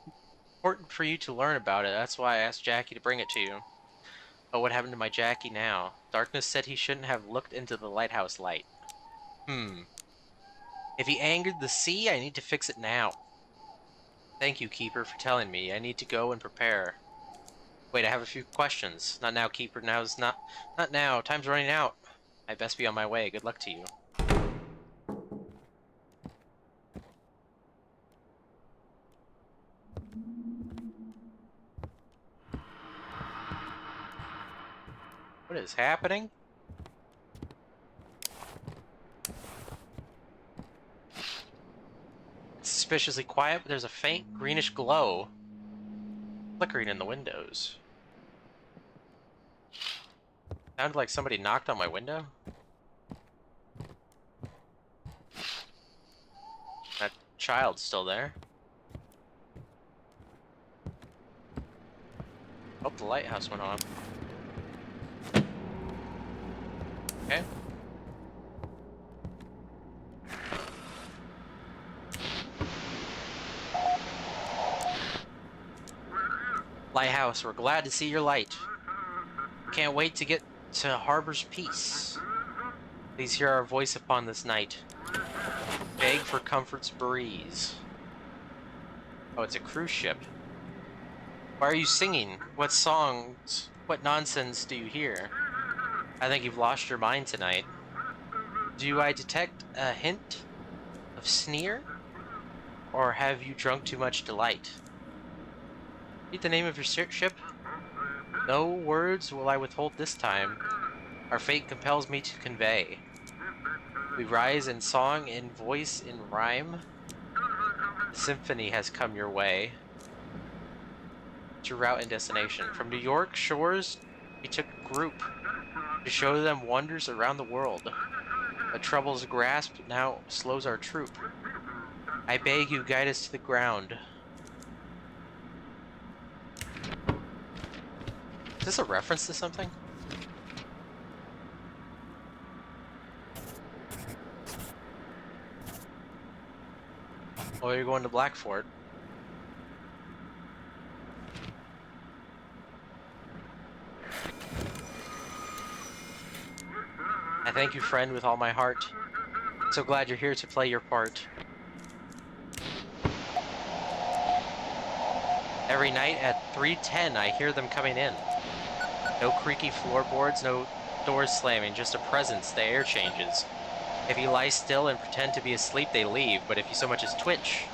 Speaker 1: important for you to learn about it. That's why I asked Jackie to bring it to you. But what happened to my Jackie now? Darkness said he shouldn't have looked into the lighthouse light. If he angered the sea, I need to fix it now. Thank you, Keeper, for telling me. I need to go and prepare. Wait, I have a few questions. Not now, Keeper. Not now. Time's running out. I best be on my way. Good luck to you. What is happening? It's suspiciously quiet, but there's a faint greenish glow flickering in the windows. Sounded like somebody knocked on my window. That child's still there. Hope the lighthouse went on. Okay. Lighthouse, we're glad to see your light. Can't wait to get to Harbor's peace. Please hear our voice upon this night. Beg for comfort's breeze. Oh, it's a cruise ship. Why are you singing? What songs, what nonsense do you hear? I think you've lost your mind tonight. Do I detect a hint of sneer? Or have you drunk too much delight? Read the name of your ship. No words will I withhold this time. Our fate compels me to convey. We rise in song, in voice, in rhyme. The symphony has come your way. To route and destination. From New York shores, we took a group to show them wonders around the world. A trouble's grasp now slows our troop. I beg you, guide us to the ground. Is this a reference to something? Oh, you're going to Blackfort. I thank you, friend, with all my heart. So glad you're here to play your part. Every night at 3:10, I hear them coming in. No creaky floorboards, no doors slamming, just a presence, the air changes. If you lie still and pretend to be asleep, they leave, but if you so much as twitch...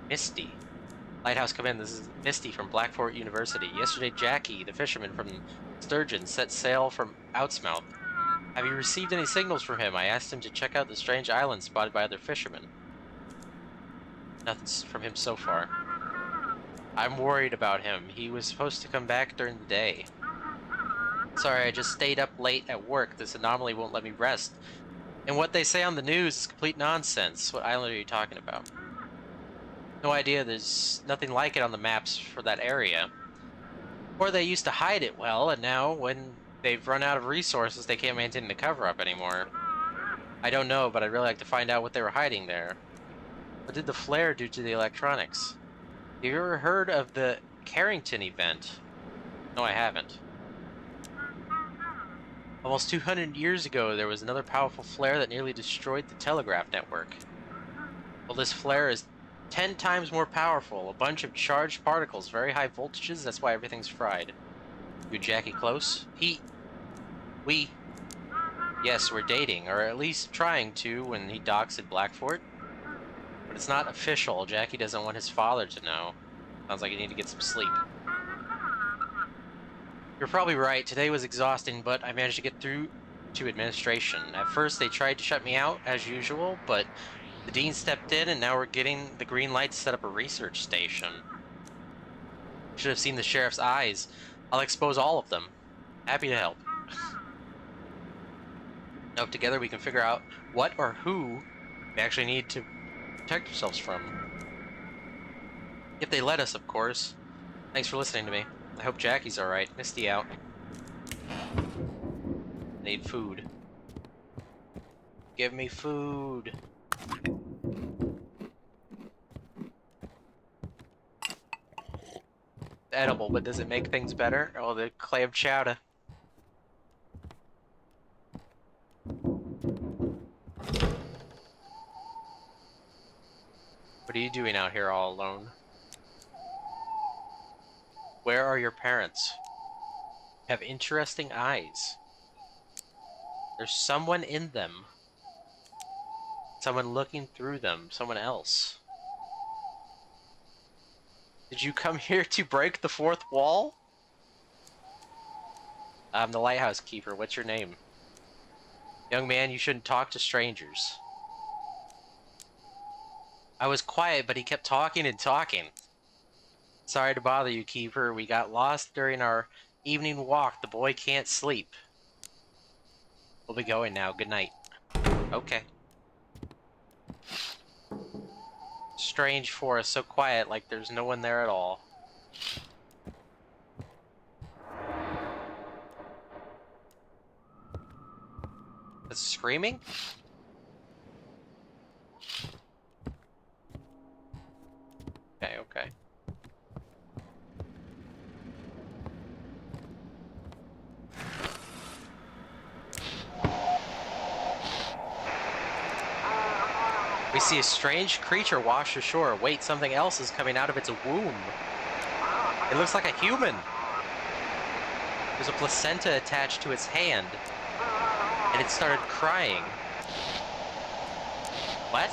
Speaker 1: Misty. Lighthouse, come in. This is Misty from Blackfort University. Yesterday, Jackie, the fisherman from Sturgeon, set sail from Outsmouth. Have you received any signals from him? I asked him to check out the strange island spotted by other fishermen. Nothing from him so far. I'm worried about him. He was supposed to come back during the day. Sorry, I just stayed up late at work. This anomaly won't let me rest. And what they say on the news is complete nonsense. What island are you talking about? No idea. There's nothing like it on the maps for that area. Or they used to hide it well, and now, when they've run out of resources, they can't maintain the cover-up anymore. I don't know, but I'd really like to find out what they were hiding there. What did the flare do to the electronics? Have you ever heard of the Carrington event? No, I haven't. Almost 200 years ago, there was another powerful flare that nearly destroyed the telegraph network. Well, this flare is 10 times more powerful. A bunch of charged particles, very high voltages, that's why everything's fried. You and Jackie close? Yes, we're dating, or at least trying to when he docks at Blackfort. But it's not official. Jackie doesn't want his father to know. Sounds like you need to get some sleep. You're probably right. Today was exhausting, but I managed to get through to administration. At first, they tried to shut me out, as usual, but the dean stepped in, and now we're getting the green light to set up a research station. Should have seen the sheriff's eyes. I'll expose all of them. Happy to help. I hope together we can figure out what or who we actually need to protect ourselves from. If they let us, of course. Thanks for listening to me. I hope Jackie's alright. Misty out. I need food. Give me food. Edible, but does it make things better? Oh, the clam chowder. What are you doing out here all alone? Where are your parents? You have interesting eyes. There's someone in them. Someone looking through them. Someone else. Did you come here to break the fourth wall? I'm the lighthouse keeper. What's your name? Young man, you shouldn't talk to strangers. I was quiet, but he kept talking and talking. Sorry to bother you, keeper. We got lost during our evening walk. The boy can't sleep. We'll be going now. Good night. Okay. Strange forest, so quiet, like there's no one there at all. It's screaming? Okay, okay. We see a strange creature wash ashore. Wait, something else is coming out of its womb. It looks like a human. There's a placenta attached to its hand. And it started crying. What?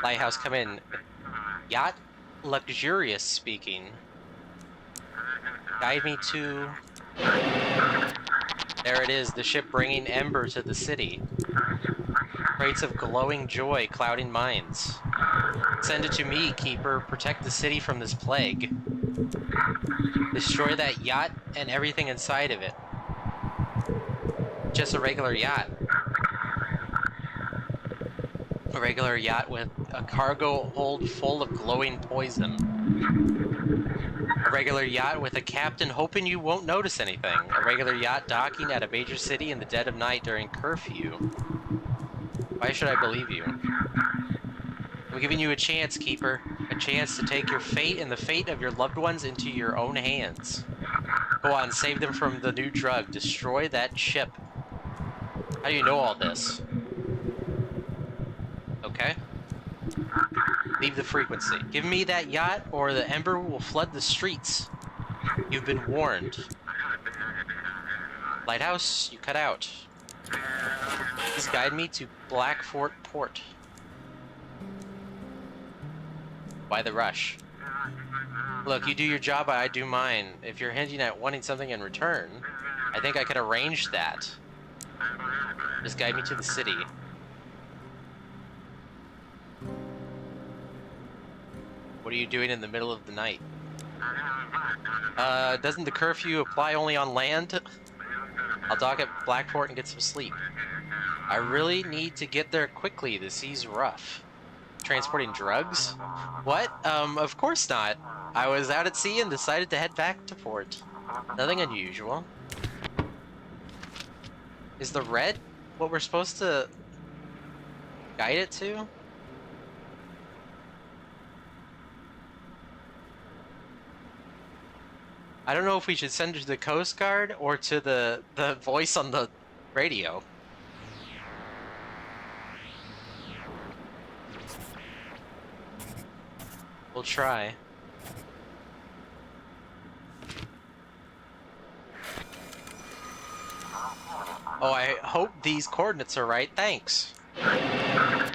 Speaker 1: Lighthouse, come in. Yacht Luxurious speaking. Guide me to... There it is, the ship bringing Ember to the city. Crates of glowing joy clouding minds. Send it to me, Keeper. Protect the city from this plague. Destroy that yacht and everything inside of it. Just a regular yacht. A regular yacht with a cargo hold full of glowing poison. A regular yacht with a captain hoping you won't notice anything. A regular yacht docking at a major city in the dead of night during curfew. Why should I believe you? I'm giving you a chance, Keeper. A chance to take your fate and the fate of your loved ones into your own hands. Go on, save them from the new drug. Destroy that ship. How do you know all this? Okay. Leave the frequency. Give me that yacht or the Ember will flood the streets. You've been warned. Lighthouse, you cut out. Please guide me to Blackfort Port. Why the rush? Look, you do your job, I do mine. If you're hinting at wanting something in return, I think I could arrange that. Just guide me to the city. What are you doing in the middle of the night? Doesn't the curfew apply only on land? I'll dock at Blackport and get some sleep. I really need to get there quickly. The sea's rough. Transporting drugs? What? Of course not. I was out at sea and decided to head back to port. Nothing unusual. Is the red what we're supposed to guide it to? I don't know if we should send it to the Coast Guard or to the voice on the radio. We'll try. Oh, I hope these coordinates are right. Thanks. I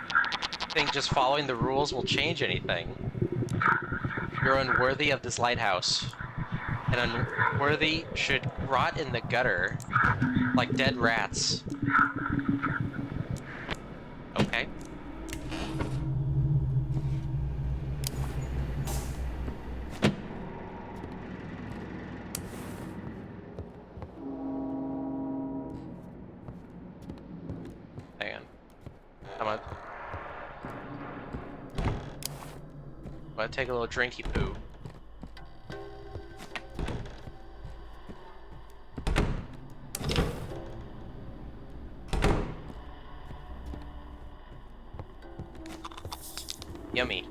Speaker 1: think just following the rules will change anything. You're unworthy of this lighthouse. And unworthy should rot in the gutter like dead rats. Okay. Hang on. I'm gonna take a little drinky poo. Yummy.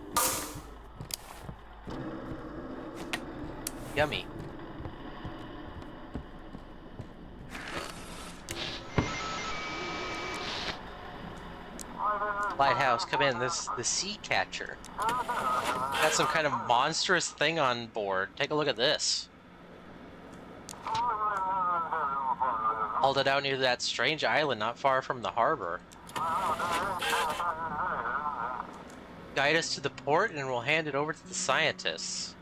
Speaker 1: Yummy. Lighthouse, come in. This the sea catcher. Got some kind of monstrous thing on board. Take a look at this. Hauled it out near that strange island not far from the harbor. Guide us to the port and we'll hand it over to the scientists.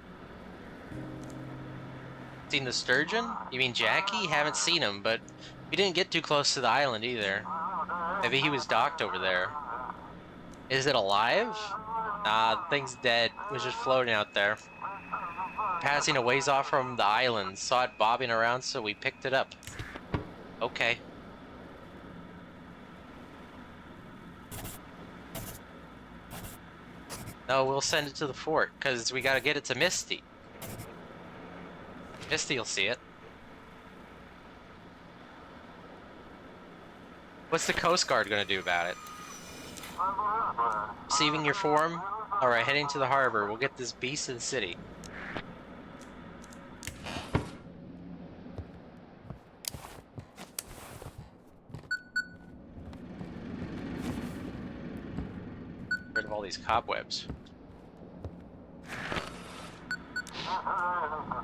Speaker 1: Seen the sturgeon? You mean Jackie? Haven't seen him, but we didn't get too close to the island either. Maybe he was docked over there. Is it alive? Nah, the thing's dead. It was just floating out there. Passing a ways off from the island. Saw it bobbing around, so we picked it up. Okay. No, we'll send it to the fort, because we gotta get it to Misty. Misty'll see it. What's the Coast Guard gonna do about it? Receiving your form? Alright, heading to the harbor. We'll get this beast to the city. Rid of all these cobwebs.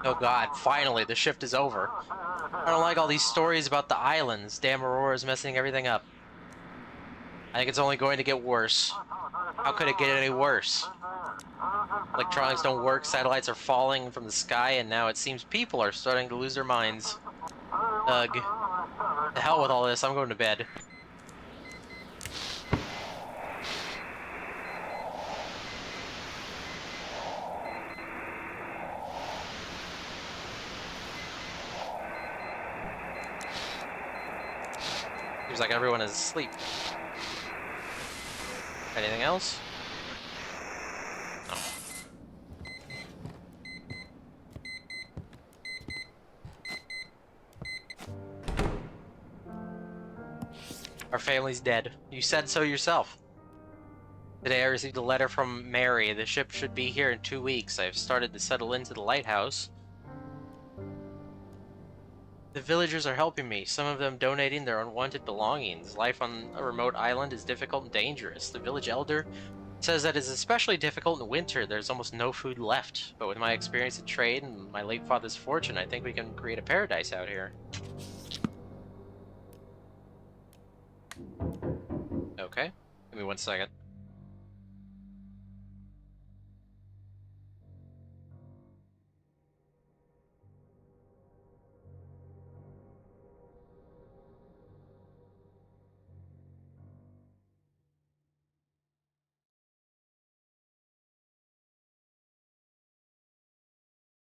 Speaker 1: Oh god, finally, the shift is over. I don't like all these stories about the islands. Damn Aurora's messing everything up. I think it's only going to get worse. How could it get any worse? Electronics don't work, satellites are falling from the sky, and now it seems people are starting to lose their minds. Ugh. The hell with all this, I'm going to bed. Seems like everyone is asleep. Anything else? No. Our family's dead. You said so yourself. Today I received a letter from Mary. The ship should be here in 2 weeks. I've started to settle into the lighthouse. The villagers are helping me, some of them donating their unwanted belongings. Life on a remote island is difficult and dangerous. The village elder says that it's especially difficult in winter. There's almost no food left. But with my experience in trade and my late father's fortune, I think we can create a paradise out here. Okay, give me 1 second.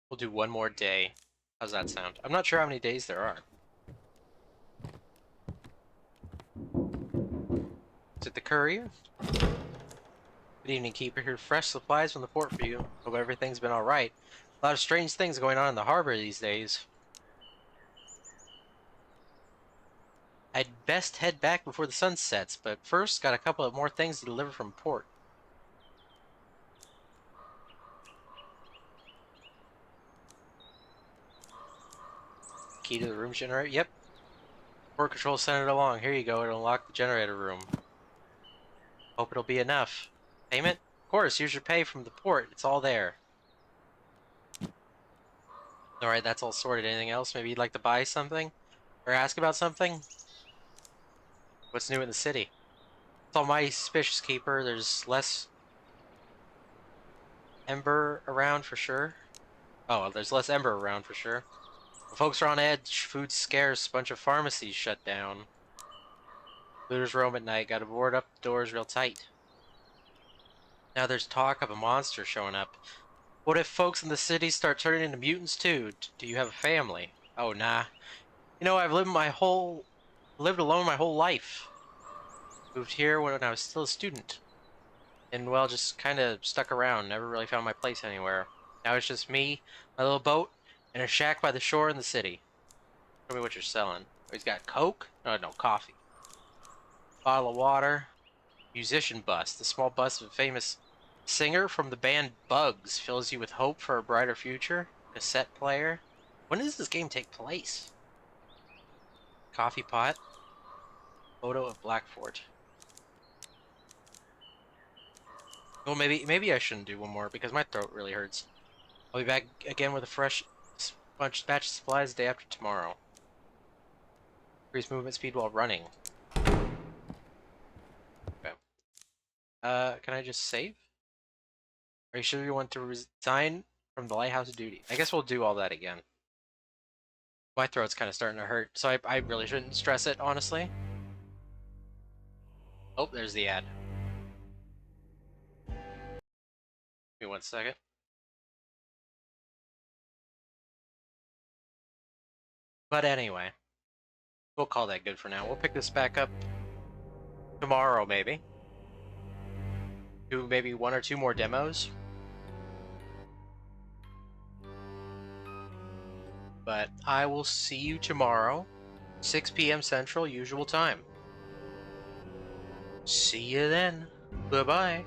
Speaker 1: We'll do one more day. How's that sound? I'm not sure how many days there are. Is it the courier? Good evening, Keeper. Here, fresh supplies from the port for you. Hope everything's been alright. A lot of strange things going on in the harbor these days. I'd best head back before the sun sets, but first, got a couple of more things to deliver from port. Key to the room generator? Yep. Port control sent it along. Here you go. It'll unlock the generator room. Hope it'll be enough. Payment? Of course, here's your pay from the port. It's all there. Alright, that's all sorted. Anything else? Maybe you'd like to buy something? Or ask about something? What's new in the city? It's all mighty suspicious, Keeper. There's less Ember around for sure. Oh, well, there's less Ember around for sure. The folks are on edge. Food's scarce. Bunch of pharmacies shut down. Looters roam at night. Gotta board up the doors real tight. Now there's talk of a monster showing up. What if folks in the city start turning into mutants too? Do you have a family? Oh, nah. You know, I've lived alone my whole life. Moved here when I was still a student. And, well, just kind of stuck around. Never really found my place anywhere. Now it's just me, my little boat, and a shack by the shore in the city. Tell me what you're selling. Oh, he's got Coke? No, coffee. Bottle of water. Musician bust. The small bust of a famous singer from the band Bugs fills you with hope for a brighter future. Cassette player. When does this game take place? Coffee pot. Photo of Blackfort. Well, maybe I shouldn't do one more because my throat really hurts. I'll be back again with a fresh batch of supplies the day after tomorrow. Increase movement speed while running. Okay. Can I just save? Are you sure you want to resign from the lighthouse duty? I guess we'll do all that again. My throat's kind of starting to hurt, so I really shouldn't stress it, honestly. Oh, there's the ad. Give me 1 second. But anyway, we'll call that good for now. We'll pick this back up tomorrow, maybe. Do maybe 1 or 2 more demos. But I will see you tomorrow, 6 p.m. Central, usual time. See you then. Bye-bye.